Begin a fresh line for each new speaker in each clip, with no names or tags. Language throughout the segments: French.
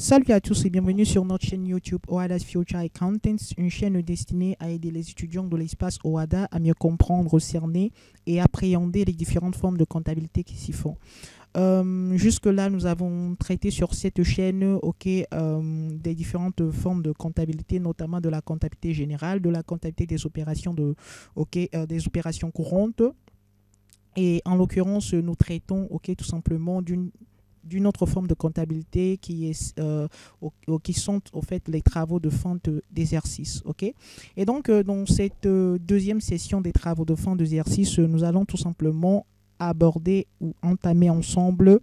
Salut à tous et bienvenue sur notre chaîne YouTube OHADA's Future Accountants, une chaîne destinée à aider les étudiants de l'espace OHADA à mieux comprendre, cerner et appréhender les différentes formes de comptabilité qui s'y font. Jusque-là, nous avons traité sur cette chaîne des différentes formes de comptabilité, notamment de la comptabilité générale, de la comptabilité des opérations, des opérations courantes. Et en l'occurrence, nous traitons tout simplement d'une autre forme de comptabilité qui sont au fait les travaux de fin d'exercice. Et donc, dans cette deuxième session des travaux de fin d'exercice, nous allons tout simplement aborder ou entamer ensemble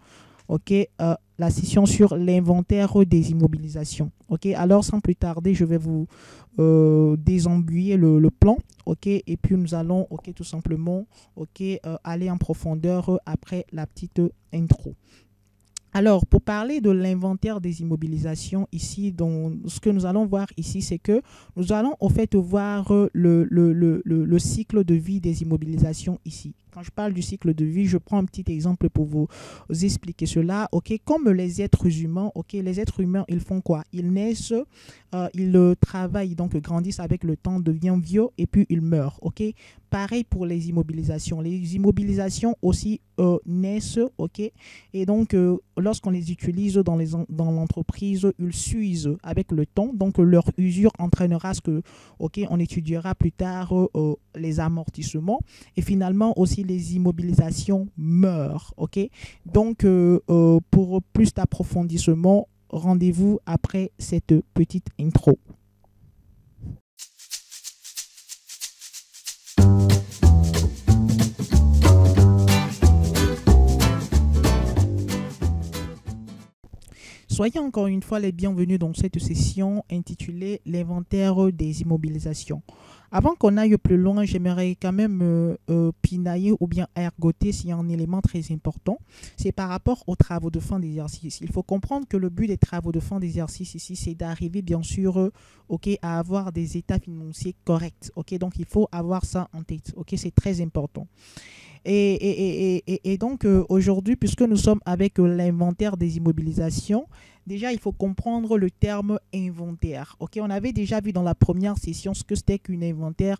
la session sur l'inventaire des immobilisations. Alors, sans plus tarder, je vais vous désembuyer le plan. Et puis, nous allons tout simplement aller en profondeur après la petite intro. Alors, pour parler de l'inventaire des immobilisations, ici, ce que nous allons voir ici, c'est que nous allons au fait voir le cycle de vie des immobilisations ici. Quand je parle du cycle de vie, je prends un petit exemple pour vous expliquer cela. Comme les êtres humains, les êtres humains, ils font quoi? Ils naissent, ils travaillent, donc grandissent avec le temps, deviennent vieux et puis ils meurent. Pareil pour les immobilisations. Les immobilisations aussi naissent, et donc lorsqu'on les utilise dans l'entreprise, ils s'usent avec le temps. Donc leur usure entraînera ce que, on étudiera plus tard les amortissements et finalement aussi les immobilisations meurent. Donc pour plus d'approfondissement, rendez-vous après cette petite intro. Soyez encore une fois les bienvenus dans cette session intitulée l'inventaire des immobilisations. Avant qu'on aille plus loin, j'aimerais quand même pinailler ou bien ergoter s'il y a un élément très important. C'est par rapport aux travaux de fin d'exercice. Il faut comprendre que le but des travaux de fin d'exercice ici, c'est d'arriver bien sûr à avoir des états financiers corrects. Donc il faut avoir ça en tête. C'est très important. Et donc, aujourd'hui, puisque nous sommes avec l'inventaire des immobilisations, déjà, il faut comprendre le terme inventaire. On avait déjà vu dans la première session ce que c'était qu'un inventaire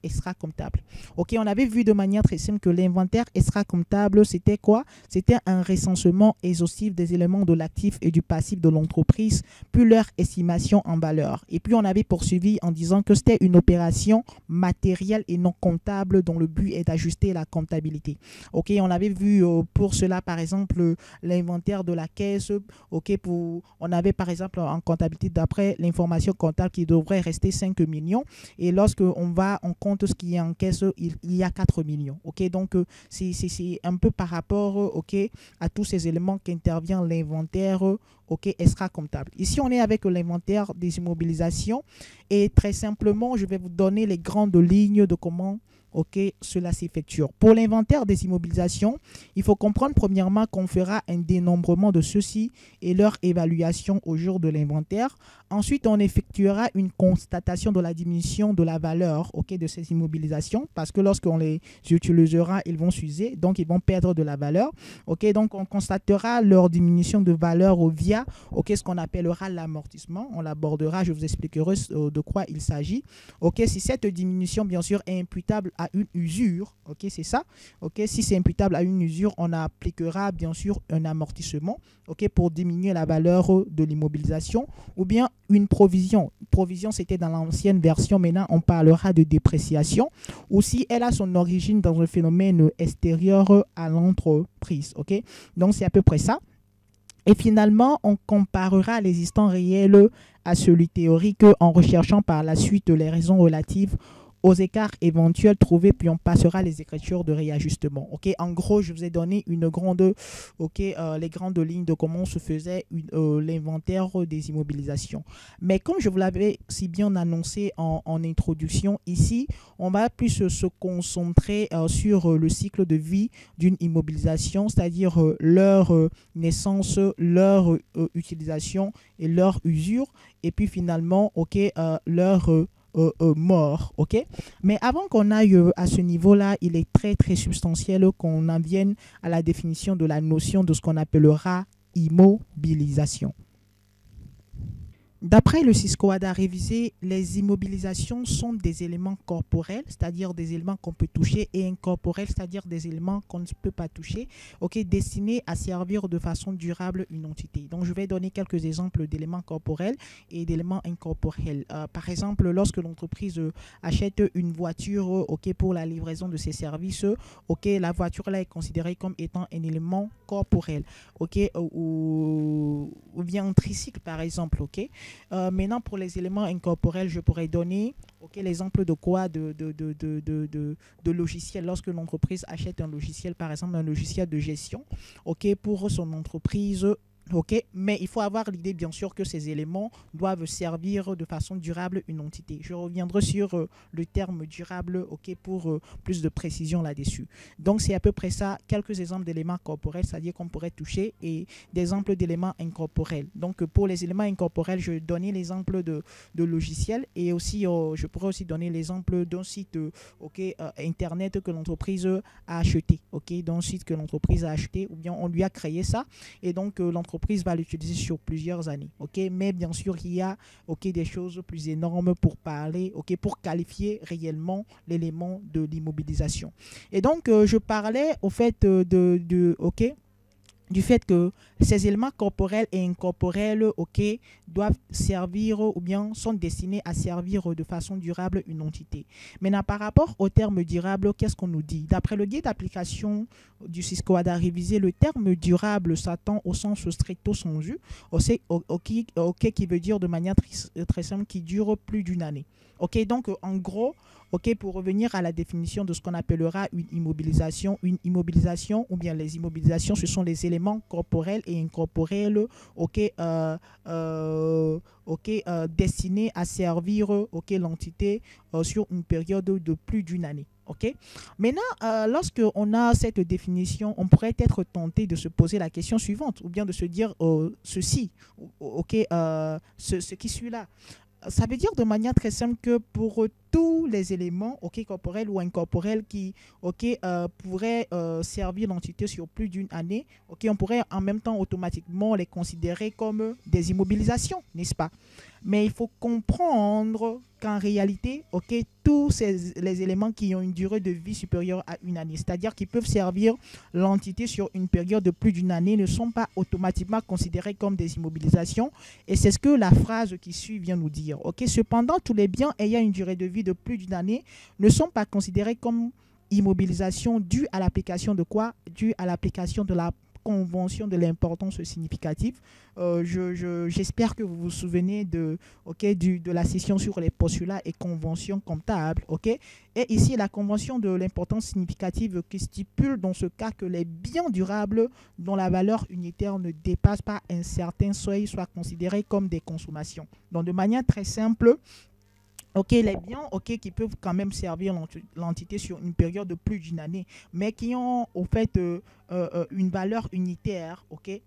extra-comptable. On avait vu de manière très simple que l'inventaire extra-comptable, c'était quoi? C'était un recensement exhaustif des éléments de l'actif et du passif de l'entreprise, puis leur estimation en valeur. Et puis, on avait poursuivi en disant que c'était une opération matérielle et non comptable dont le but est d'ajuster la comptabilité. On avait vu pour cela, par exemple, l'inventaire de la caisse. On avait par exemple en comptabilité d'après l'information comptable qui devrait rester 5 millions. Et lorsque on compte ce qui est en caisse, il y a 4 millions. Donc, c'est un peu par rapport à tous ces éléments qu'intervient l'inventaire extra-comptable. Ici, on est avec l'inventaire des immobilisations. Et très simplement, je vais vous donner les grandes lignes de comment cela s'effectue. Pour l'inventaire des immobilisations, il faut comprendre premièrement qu'on fera un dénombrement de ceux-ci et leur évaluation au jour de l'inventaire. Ensuite, on effectuera une constatation de la diminution de la valeur de ces immobilisations parce que lorsqu'on les utilisera, ils vont s'user, donc ils vont perdre de la valeur. Donc, on constatera leur diminution de valeur via ce qu'on appellera l'amortissement. On l'abordera, je vous expliquerai de quoi il s'agit. Si cette diminution, bien sûr, est imputable à une usure, c'est ça. Si c'est imputable à une usure, on appliquera bien sûr un amortissement, pour diminuer la valeur de l'immobilisation, ou bien une provision. Provision, c'était dans l'ancienne version. Maintenant, on parlera de dépréciation, ou si elle a son origine dans un phénomène extérieur à l'entreprise. Donc, c'est à peu près ça. Et finalement, on comparera l'existant réel à celui théorique en recherchant par la suite les raisons relatives aux écarts éventuels trouvés, puis on passera les écritures de réajustement. En gros, je vous ai donné les grandes lignes de comment se faisait l'inventaire des immobilisations. Mais comme je vous l'avais si bien annoncé en introduction, ici, on va plus se concentrer sur le cycle de vie d'une immobilisation, c'est-à-dire leur naissance, leur utilisation et leur usure, et puis finalement, leur mort. Mais avant qu'on aille à ce niveau-là, il est très très substantiel qu'on en vienne à la définition de la notion de ce qu'on appellera immobilisation. D'après le Cisco-ADA révisé, les immobilisations sont des éléments corporels, c'est-à-dire des éléments qu'on peut toucher, et incorporels, c'est-à-dire des éléments qu'on ne peut pas toucher, ok, destinés à servir de façon durable une entité. Donc, je vais donner quelques exemples d'éléments corporels et d'éléments incorporels. Par exemple, lorsque l'entreprise achète une voiture, ok, pour la livraison de ses services, ok, la voiture là est considérée comme étant un élément corporel, ok, ou bien un tricycle par exemple, ok. Maintenant, pour les éléments incorporels, je pourrais donner l'exemple de quoi de logiciel. Lorsque l'entreprise achète un logiciel, par exemple un logiciel de gestion, pour son entreprise. Ok, mais il faut avoir l'idée bien sûr que ces éléments doivent servir de façon durable une entité. Je reviendrai sur le terme durable, ok, pour plus de précision là-dessus. Donc c'est à peu près ça, quelques exemples d'éléments corporels, c'est-à-dire qu'on pourrait toucher, et des exemples d'éléments incorporels. Donc pour les éléments incorporels, je donnais l'exemple de logiciels, et aussi je pourrais aussi donner l'exemple d'un site internet que l'entreprise a acheté, ok, d'un site que l'entreprise a acheté, ou bien on lui a créé ça, et donc l'entreprise va l'utiliser sur plusieurs années, ok. Mais bien sûr, il y a des choses plus énormes pour parler, ok, pour qualifier réellement l'élément de l'immobilisation. Et donc, je parlais au fait du fait que ces éléments corporels et incorporels, ok, doivent servir ou bien sont destinés à servir de façon durable une entité. Maintenant, par rapport au terme durable, qu'est-ce qu'on nous dit? D'après le guide d'application du Cisco-ADA révisé, le terme durable s'attend au sens stricto sensu, qui veut dire de manière très simple qui dure plus d'une année. Ok, donc en gros, ok, pour revenir à la définition de ce qu'on appellera une immobilisation ou bien les immobilisations, ce sont les éléments corporels et incorporels, destinés à servir, l'entité sur une période de plus d'une année. Ok. Maintenant, lorsque on a cette définition, on pourrait être tenté de se poser la question suivante, ou bien de se dire ceci, ce qui suit là. Ça veut dire de manière très simple que pour tous les éléments, ok, corporels ou incorporels qui, pourraient servir l'entité sur plus d'une année, ok, on pourrait en même temps automatiquement les considérer comme des immobilisations, n'est-ce pas? Mais il faut comprendre qu'en réalité, ok, les éléments qui ont une durée de vie supérieure à une année, c'est-à-dire qui peuvent servir l'entité sur une période de plus d'une année, ne sont pas automatiquement considérés comme des immobilisations. Et c'est ce que la phrase qui suit vient nous dire. Ok, cependant, tous les biens ayant une durée de vie de plus d'une année ne sont pas considérés comme immobilisation due à l'application de quoi? Due à l'application de la convention de l'importance significative. J'espère que vous vous souvenez de la session sur les postulats et conventions comptables. Ok. Et ici, la convention de l'importance significative qui stipule dans ce cas que les biens durables dont la valeur unitaire ne dépasse pas un certain seuil soient considérés comme des consommations. Donc, de manière très simple, ok, les biens, ok, qui peuvent quand même servir l'entité sur une période de plus d'une année, mais qui ont au fait une valeur unitaire, ok,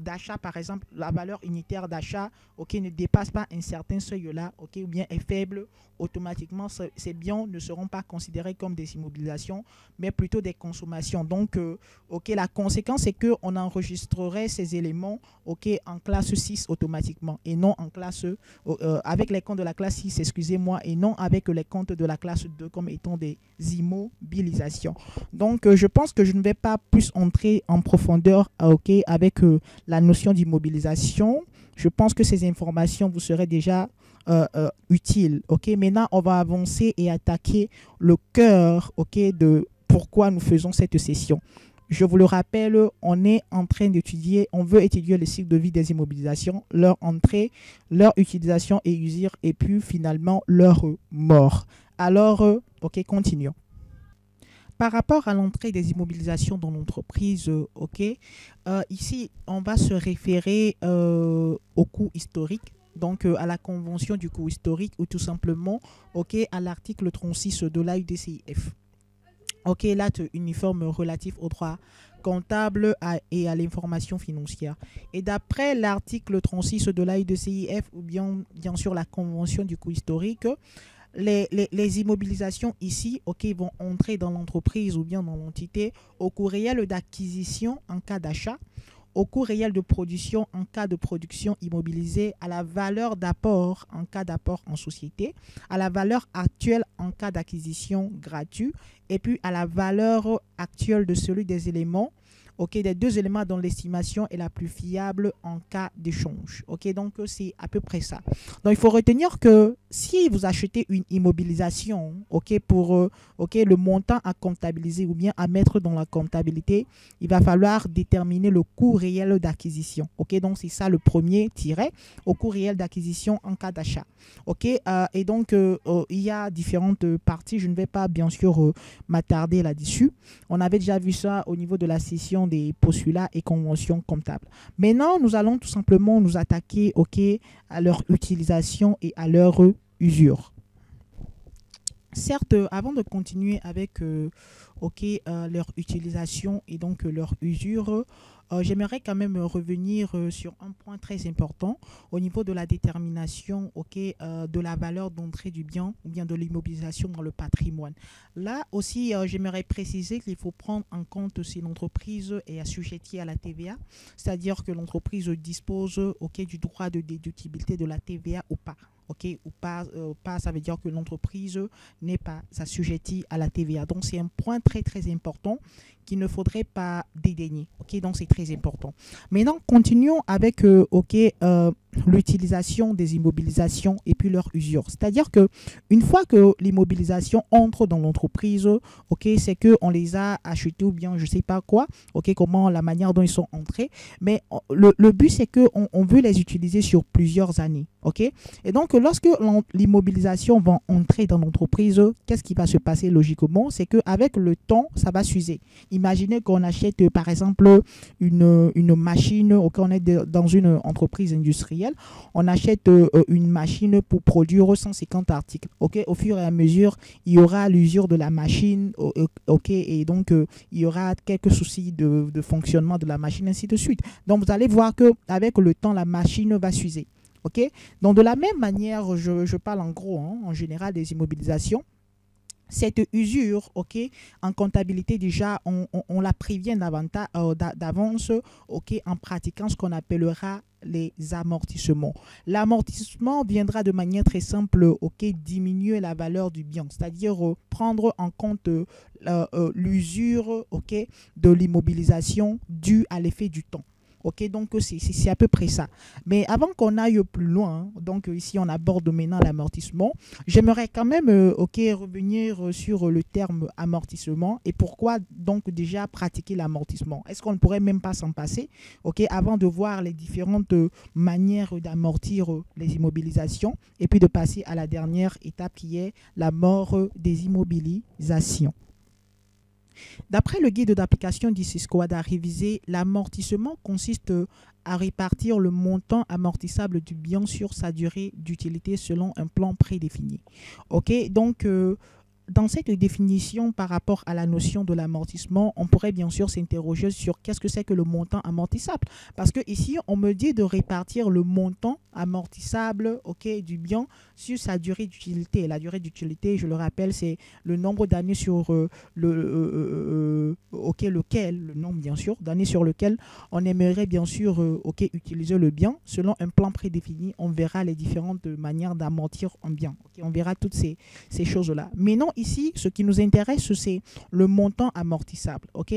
d'achat par exemple, la valeur unitaire d'achat, ok, ne dépasse pas un certain seuil là, ok, ou bien est faible, automatiquement ces biens ne seront pas considérés comme des immobilisations, mais plutôt des consommations. Donc, ok, la conséquence c'est que on enregistrerait ces éléments, ok, en classe 6 automatiquement et non en classe avec les comptes de la classe 6, excusez-moi, et non avec les comptes de la classe 2 comme étant des immobilisations. Donc, je pense que je ne vais pas plus entrer en profondeur avec la notion d'immobilisation. Je pense que ces informations vous seraient déjà utiles. Ok, maintenant, on va avancer et attaquer le cœur de pourquoi nous faisons cette session. Je vous le rappelle, on est en train d'étudier, on veut étudier le cycle de vie des immobilisations, leur entrée, leur utilisation et usure, et puis finalement leur mort. Alors, ok, continuons. Par rapport à l'entrée des immobilisations dans l'entreprise, ici, on va se référer au coût historique, donc à la convention du coût historique, ou tout simplement à l'article 36 de l'AUDCIF. Ok, l'acte uniforme relatif au droit comptable et à l'information financière. Et d'après l'article 36 de l'AUDCIF, ou bien sûr la convention du coût historique, les immobilisations ici, vont entrer dans l'entreprise ou bien dans l'entité au coût réel d'acquisition en cas d'achat, au coût réel de production en cas de production immobilisée, à la valeur d'apport en cas d'apport en société, à la valeur actuelle en cas d'acquisition gratuite, et puis à la valeur actuelle de celui des éléments, ok, des deux éléments dont l'estimation est la plus fiable en cas d'échange. Ok, donc c'est à peu près ça. Donc il faut retenir que si vous achetez une immobilisation, ok, pour ok, le montant à comptabiliser ou bien à mettre dans la comptabilité, il va falloir déterminer le coût réel d'acquisition. Ok, donc c'est ça le premier tiret, au coût réel d'acquisition en cas d'achat. Ok, et donc il y a différentes parties. Je ne vais pas bien sûr m'attarder là-dessus. On avait déjà vu ça au niveau de la session des postulats et conventions comptables. Maintenant, nous allons tout simplement nous attaquer, ok, à leur utilisation et à leur usure. Certes, avant de continuer avec ok, leur utilisation et donc leur usure, j'aimerais quand même revenir sur un point très important au niveau de la détermination, ok, de la valeur d'entrée du bien ou bien de l'immobilisation dans le patrimoine. Là aussi, j'aimerais préciser qu'il faut prendre en compte si l'entreprise est assujettie à la TVA, c'est-à-dire que l'entreprise dispose, ok, du droit de déductibilité de la TVA ou pas. Ok, ou pas, pas, ça veut dire que l'entreprise n'est pas assujettie à la TVA. Donc, c'est un point très, très important qu'il ne faudrait pas dédaigner. Ok, donc c'est très important. Maintenant, continuons avec ok, l'utilisation des immobilisations et puis leur usure. C'est-à-dire que une fois que l'immobilisation entre dans l'entreprise, ok, c'est que on les a achetés ou bien je sais pas quoi, ok, comment la manière dont ils sont entrés, mais le but c'est que on veut les utiliser sur plusieurs années, ok. Et donc lorsque l'immobilisation va entrer dans l'entreprise, qu'est-ce qui va se passer logiquement? C'est que avec le temps, ça va s'user. Imaginez qu'on achète par exemple une machine, ok, on est dans une entreprise industrielle, on achète une machine pour produire 150 articles. Ok, au fur et à mesure, il y aura l'usure de la machine, ok, et donc il y aura quelques soucis de fonctionnement de la machine, ainsi de suite. Donc vous allez voir qu'avec le temps, la machine va s'user. Ok, donc de la même manière, je parle en gros, hein, en général des immobilisations. Cette usure, ok, en comptabilité déjà, on la prévient d'avance, ok, en pratiquant ce qu'on appellera les amortissements. L'amortissement viendra de manière très simple, ok, diminuer la valeur du bien, c'est-à-dire prendre en compte l'usure, ok, de l'immobilisation due à l'effet du temps. Ok, donc c'est à peu près ça. Mais avant qu'on aille plus loin, donc ici on aborde maintenant l'amortissement, j'aimerais quand même ok, revenir sur le terme amortissement et pourquoi donc déjà pratiquer l'amortissement. Est-ce qu'on ne pourrait même pas s'en passer, ok, avant de voir les différentes manières d'amortir les immobilisations et puis de passer à la dernière étape qui est la mort des immobilisations. D'après le guide d'application d'ICISCOAD révisé, l'amortissement consiste à répartir le montant amortissable du bien sur sa durée d'utilité selon un plan prédéfini. Ok, donc dans cette définition par rapport à la notion de l'amortissement, on pourrait bien sûr s'interroger sur qu'est-ce que c'est que le montant amortissable. Parce que ici, on me dit de répartir le montant amortissable, ok, du bien sur sa durée d'utilité. La durée d'utilité, je le rappelle, c'est le nombre d'années sur le nombre bien sûr d'années sur lequel on aimerait bien sûr ok, utiliser le bien. Selon un plan prédéfini, on verra les différentes manières d'amortir un bien. Okay, on verra toutes ces choses-là. Mais non, ici, ce qui nous intéresse, c'est le montant amortissable. Ok.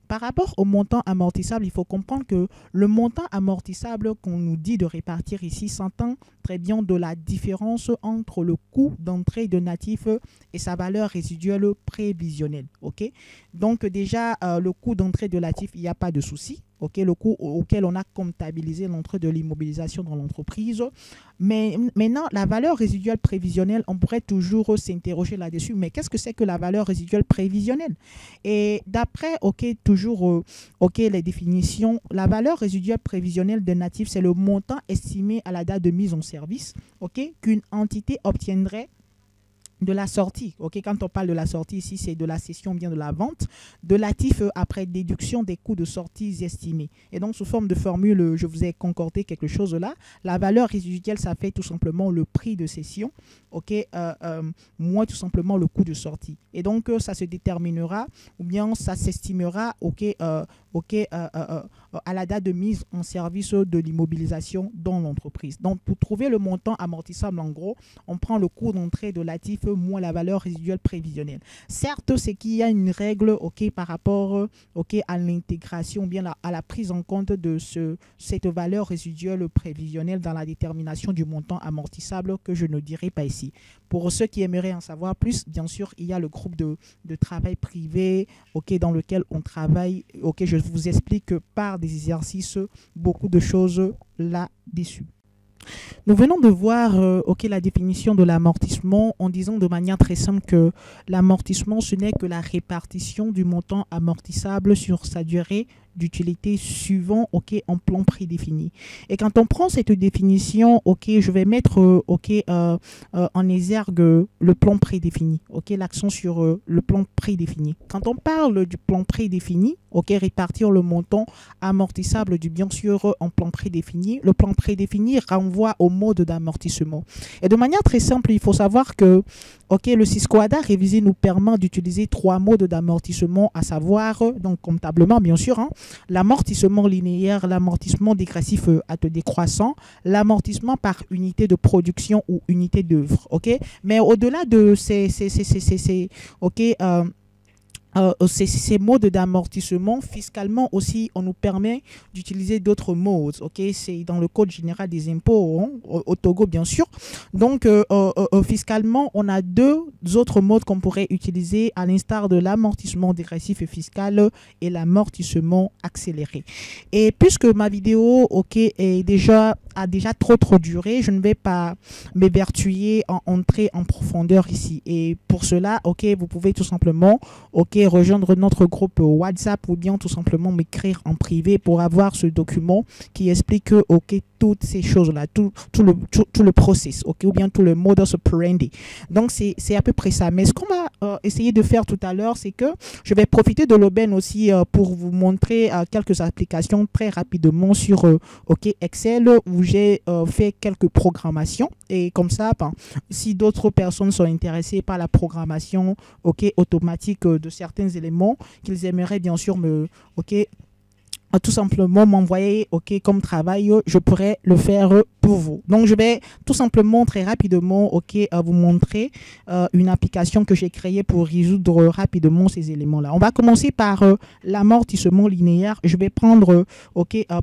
Par rapport au montant amortissable, il faut comprendre que le montant amortissable qu'on nous dit de répartir ici s'entend très bien de la différence entre le coût d'entrée de natif et sa valeur résiduelle prévisionnelle. Okay? Donc déjà, le coût d'entrée de natif, il n'y a pas de souci. Okay, le coût auquel on a comptabilisé l'entrée de l'immobilisation dans l'entreprise. Mais maintenant, la valeur résiduelle prévisionnelle, on pourrait toujours s'interroger là-dessus. Mais qu'est-ce que c'est que la valeur résiduelle prévisionnelle? Et d'après, toujours les définitions, la valeur résiduelle prévisionnelle d'un natif, c'est le montant estimé à la date de mise en service qu'une entité obtiendrait de la sortie. Okay? Quand on parle de la sortie ici, c'est de la cession, bien de la vente de l'actif après déduction des coûts de sortie estimés. Et donc, sous forme de formule, je vous ai concordé quelque chose là. La valeur résiduelle, ça fait tout simplement le prix de cession, moins tout simplement le coût de sortie. Et donc, ça se déterminera ou bien ça s'estimera à la date de mise en service de l'immobilisation dans l'entreprise. Donc, pour trouver le montant amortissable, en gros, on prend le coût d'entrée de l'actif moins la valeur résiduelle prévisionnelle. Certes, c'est qu'il y a une règle par rapport à l'intégration, bien à la prise en compte de cette valeur résiduelle prévisionnelle dans la détermination du montant amortissable que je ne dirai pas ici. Pour ceux qui aimeraient en savoir plus, bien sûr, il y a le groupe de travail privé dans lequel on travaille. Je vous explique par des exercices beaucoup de choses là-dessus. Nous venons de voir la définition de l'amortissement en disant de manière très simple que l'amortissement, ce n'est que la répartition du montant amortissable sur sa durée d'utilité suivant un plan prédéfini. Et quand on prend cette définition, je vais mettre en exergue le plan prédéfini, l'accent sur le plan prédéfini. Quand on parle du plan prédéfini, répartir le montant amortissable du bien sur un plan prédéfini, le plan prédéfini renvoie au mode d'amortissement. Et de manière très simple, il faut savoir que le SYSCOADA révisé nous permet d'utiliser 3 modes d'amortissement, à savoir, donc comptablement bien sûr, l'amortissement linéaire, l'amortissement dégressif à taux décroissant, l'amortissement par unité de production ou unité d'œuvre. Mais au-delà de ces modes d'amortissement, fiscalement aussi, on nous permet d'utiliser d'autres modes. C'est dans le code général des impôts au Togo, bien sûr. Donc, fiscalement, on a 2 autres modes qu'on pourrait utiliser, à l'instar de l'amortissement dégressif et fiscal et l'amortissement accéléré. Et puisque ma vidéo a déjà trop duré, je ne vais pas m'évertuer en entrer en profondeur ici. Et pour cela, vous pouvez tout simplement rejoindre notre groupe WhatsApp ou bien tout simplement m'écrire en privé pour avoir ce document qui explique toutes ces choses-là, tout le process, ou bien tout le modus operandi. Donc, c'est à peu près ça. Mais ce qu'on va essayer de faire tout à l'heure, c'est que je vais profiter de l'aubaine aussi pour vous montrer quelques applications très rapidement sur Excel où j'ai fait quelques programmations. Et comme ça, si d'autres personnes sont intéressées par la programmation automatique de certains éléments qu'ils aimeraient bien sûr tout simplement m'envoyer comme travail, je pourrais le faire pour vous. Donc, je vais tout simplement très rapidement vous montrer une application que j'ai créée pour résoudre rapidement ces éléments-là. On va commencer par l'amortissement linéaire. Je vais prendre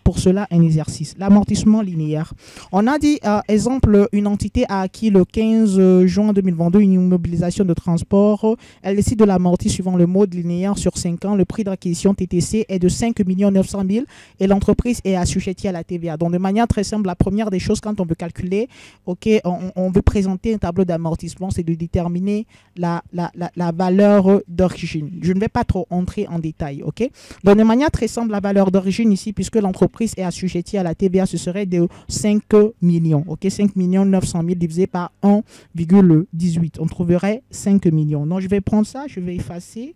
pour cela un exercice. L'amortissement linéaire. On a dit, exemple, une entité a acquis le 15 juin 2022 une immobilisation de transport. Elle décide de l'amortir suivant le mode linéaire sur 5 ans. Le prix d'acquisition TTC est de 5 900 000 et l'entreprise est assujettie à la TVA. Donc, de manière très simple, la première des choses, quand on veut calculer, on veut présenter un tableau d'amortissement, c'est de déterminer la valeur d'origine. Je ne vais pas trop entrer en détail, Donc, de manière très simple, la valeur d'origine ici, puisque l'entreprise est assujettie à la TVA, ce serait de 5 millions, 5 900 000 divisé par 1,18. On trouverait 5 millions. Donc, je vais prendre ça, je vais effacer.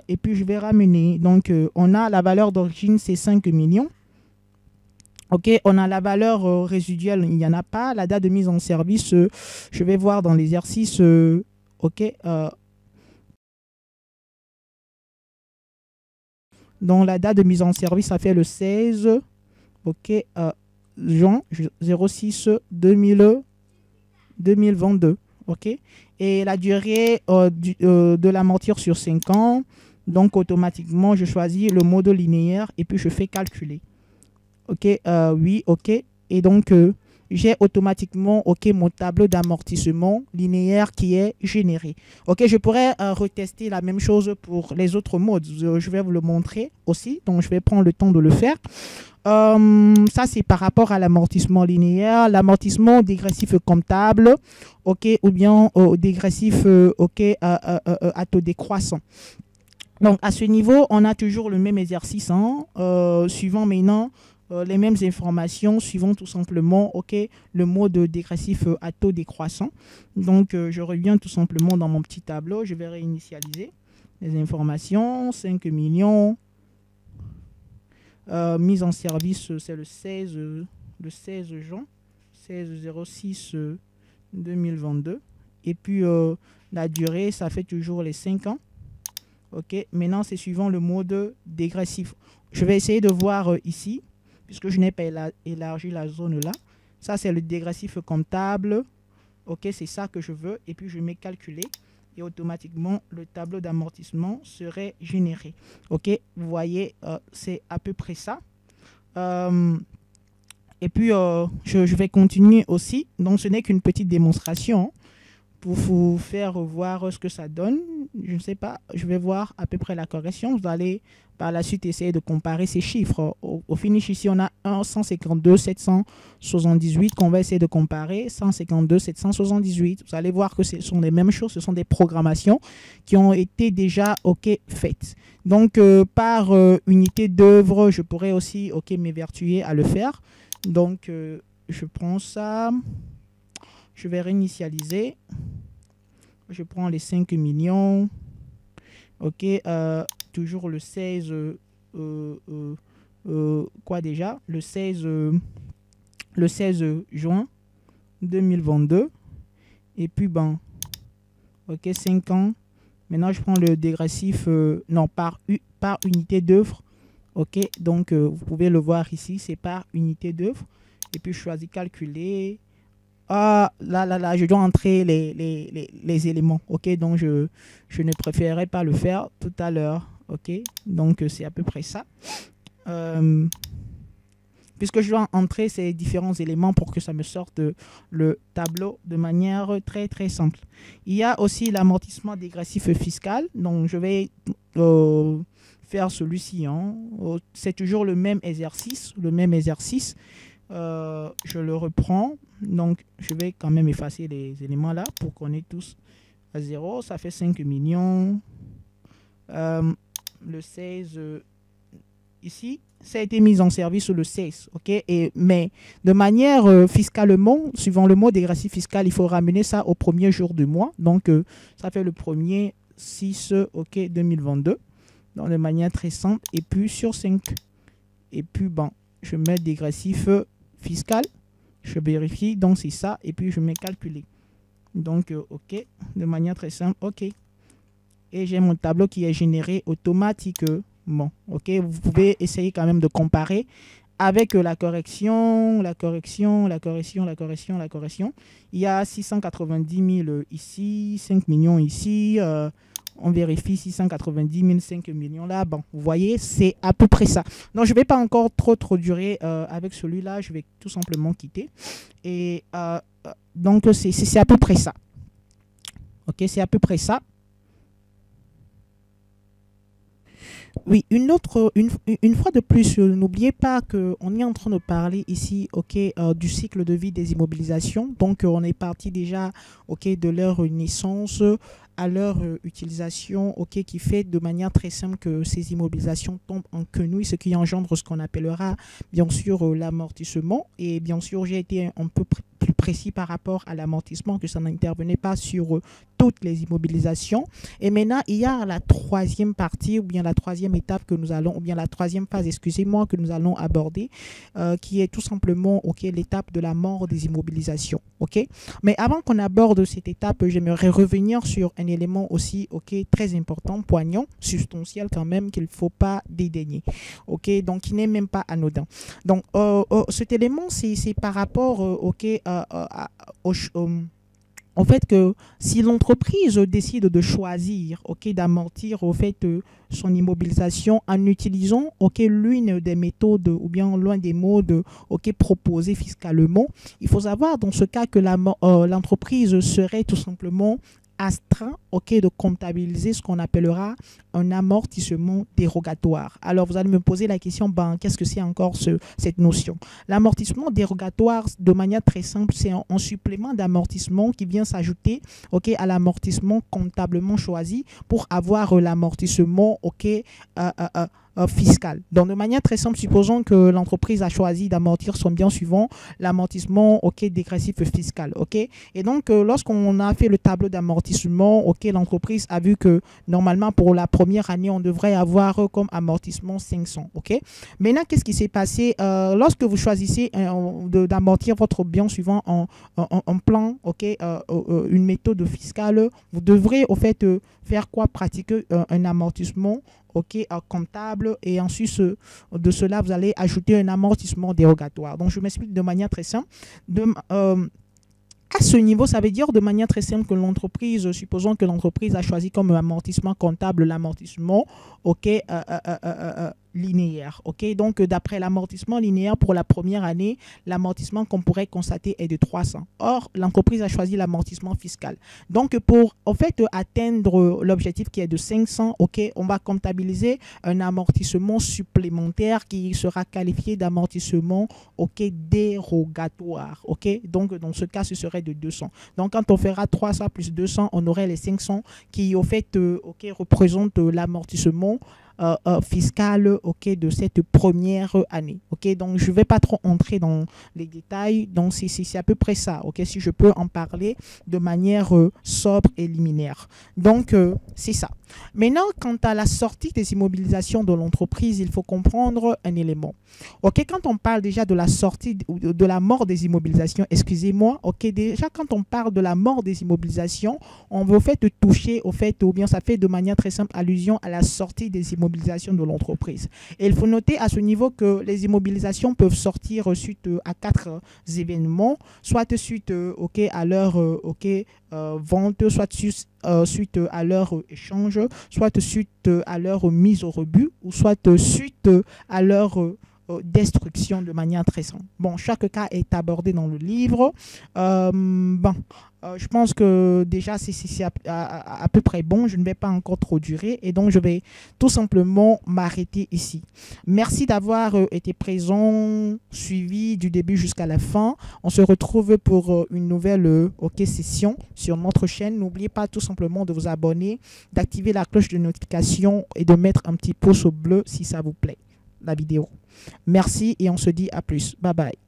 Et puis je vais ramener. Donc, on a la valeur d'origine, c'est 5 millions. On a la valeur résiduelle, il n'y en a pas. La date de mise en service, je vais voir dans l'exercice. Donc, la date de mise en service, ça fait le 16 juin 06 2022. Et la durée de l'amortir sur 5 ans, donc automatiquement, je choisis le mode linéaire et puis je fais calculer. Oui, Et donc, j'ai automatiquement mon tableau d'amortissement linéaire qui est généré. Je pourrais retester la même chose pour les autres modes. Je vais vous le montrer aussi. Donc, je vais prendre le temps de le faire. Ça, c'est par rapport à l'amortissement linéaire, l'amortissement dégressif comptable, ou bien dégressif à taux décroissant. Donc, à ce niveau, on a toujours le même exercice, suivant maintenant les mêmes informations, suivant tout simplement le mode dégressif à taux décroissant. Donc, je reviens tout simplement dans mon petit tableau, je vais réinitialiser les informations, 5 millions. Mise en service, c'est le 16 juin, 16/06 2022. Et puis, la durée, ça fait toujours les 5 ans. Maintenant, c'est suivant le mode dégressif. je vais essayer de voir ici, puisque je n'ai pas élargi la zone là. Ça, c'est le dégressif comptable. OK, c'est ça que je veux. Et puis, je mets calculer. Et automatiquement, le tableau d'amortissement serait généré. OK, vous voyez, c'est à peu près ça. Et puis, je vais continuer aussi. Donc, ce n'est qu'une petite démonstration pour vous faire voir ce que ça donne. Je ne sais pas, je vais voir à peu près la correction. Vous allez par la suite essayer de comparer ces chiffres. Au finish, ici, on a 152 778 qu'on va essayer de comparer. 152 778. Vous allez voir que ce sont les mêmes choses. Ce sont des programmations qui ont été déjà faites. Donc, par unité d'œuvre, je pourrais aussi m'évertuer à le faire. Donc, je prends ça. Je vais réinitialiser. Je prends les 5 millions. OK. Toujours le 16. Quoi déjà? Le 16 juin 2022. Et puis, bon. OK, 5 ans. Maintenant, je prends le dégressif. Non, par unité d'œuvre. OK. Donc, vous pouvez le voir ici. C'est par unité d'œuvre. Et puis, je choisis calculer. Ah, là, je dois entrer les éléments. OK, donc je ne préférerais pas le faire tout à l'heure. OK, donc c'est à peu près ça. Puisque je dois entrer ces différents éléments pour que ça me sorte le tableau de manière très, très simple. Il y a aussi l'amortissement dégressif fiscal. Donc, je vais faire celui-ci. Hein. C'est toujours le même exercice. Je le reprends. Donc, je vais quand même effacer les éléments là pour qu'on ait tous à 0. Ça fait 5 millions. Le 16, ici, ça a été mis en service le 16. OK? Mais de manière fiscalement, suivant le mot dégressif fiscal, il faut ramener ça au premier jour du mois. Donc, ça fait le 1er 6 2022. Donc, de manière très simple. Et puis, sur 5. Et puis, bon, je mets dégressif fiscal. Je vérifie, donc c'est ça, et puis je mets calculer. Donc, OK, de manière très simple, OK. Et j'ai mon tableau qui est généré automatiquement. OK, vous pouvez essayer quand même de comparer avec la correction. Il y a 690 000 ici, 5 millions ici. On vérifie 690 000, 5 millions là. Bon, vous voyez, c'est à peu près ça. Donc, je ne vais pas encore trop durer avec celui-là. Je vais tout simplement quitter. Et donc, c'est à peu près ça. OK, c'est à peu près ça. Oui, une fois de plus, n'oubliez pas qu'on est en train de parler ici du cycle de vie des immobilisations. Donc, on est parti déjà de leur naissance à leur utilisation, qui fait de manière très simple que ces immobilisations tombent en quenouille, ce qui engendre ce qu'on appellera bien sûr l'amortissement. Et bien sûr, j'ai été un peu plus précis par rapport à l'amortissement, que ça n'intervenait pas sur toutes les immobilisations. Et maintenant, il y a la troisième partie, ou bien la troisième étape que nous allons, ou bien la troisième phase, excusez-moi, que nous allons aborder, qui est tout simplement l'étape de la mort des immobilisations. Mais avant qu'on aborde cette étape, j'aimerais revenir sur un élément aussi très important, poignant, substantiel quand même, qu'il ne faut pas dédaigner. Donc, qui n'est même pas anodin. Donc, cet élément, c'est par rapport en fait que si l'entreprise décide de choisir d'amortir son immobilisation en utilisant l'une des méthodes ou bien l'un des modes proposés fiscalement, il faut savoir dans ce cas que l'entreprise serait tout simplement astreint de comptabiliser ce qu'on appellera un amortissement dérogatoire. Alors, vous allez me poser la question, qu'est-ce que c'est encore cette notion? L'amortissement dérogatoire, de manière très simple, c'est un supplément d'amortissement qui vient s'ajouter à l'amortissement comptablement choisi pour avoir l'amortissement fiscal. Donc, de manière très simple, supposons que l'entreprise a choisi d'amortir son bien suivant l'amortissement dégressif fiscal. Et donc, lorsqu'on a fait le tableau d'amortissement, l'entreprise a vu que normalement, pour la première année, on devrait avoir comme amortissement 500. Maintenant, qu'est-ce qui s'est passé lorsque vous choisissez d'amortir votre bien suivant en plan, une méthode fiscale, vous devrez au fait faire quoi? Pratiquer un amortissement ok, comptable, et ensuite de cela, vous allez ajouter un amortissement dérogatoire. Donc, je m'explique de manière très simple. À ce niveau, ça veut dire de manière très simple que l'entreprise, supposons que l'entreprise a choisi comme amortissement comptable l'amortissement, ok, linéaire. Ok, donc d'après l'amortissement linéaire pour la première année, l'amortissement qu'on pourrait constater est de 300. Or, l'entreprise a choisi l'amortissement fiscal. Donc, pour en fait atteindre l'objectif qui est de 500, ok, on va comptabiliser un amortissement supplémentaire qui sera qualifié d'amortissement, ok, dérogatoire. Ok, donc dans ce cas, ce serait de 200. Donc, quand on fera 300 plus 200, on aurait les 500 qui, au fait, ok, représentent l'amortissement fiscale, ok, de cette première année. Ok, donc je ne vais pas trop entrer dans les détails. Donc c'est à peu près ça. Ok, si je peux en parler de manière sobre et liminaire. Donc c'est ça. Maintenant, quant à la sortie des immobilisations de l'entreprise, il faut comprendre un élément. Ok, quand on parle déjà de la sortie ou de la mort des immobilisations, excusez-moi, ok, déjà quand on parle de la mort des immobilisations, on veut au fait toucher au fait, ou bien ça fait de manière très simple allusion à la sortie des immobilisations de l'entreprise. Et il faut noter à ce niveau que les immobilisations peuvent sortir suite à 4 événements, soit suite ok, à leur ok, vente, soit suite à leur échange, soit suite à leur mise au rebut, ou soit suite à leur destruction de manière très simple. Bon, chaque cas est abordé dans le livre. Je pense que déjà, c'est à peu près bon. Je ne vais pas encore trop durer et donc je vais tout simplement m'arrêter ici. Merci d'avoir été présent, suivi du début jusqu'à la fin. On se retrouve pour une nouvelle session sur notre chaîne. N'oubliez pas tout simplement de vous abonner, d'activer la cloche de notification et de mettre un petit pouce bleu si ça vous plaît, la vidéo. Merci et on se dit à plus. Bye bye.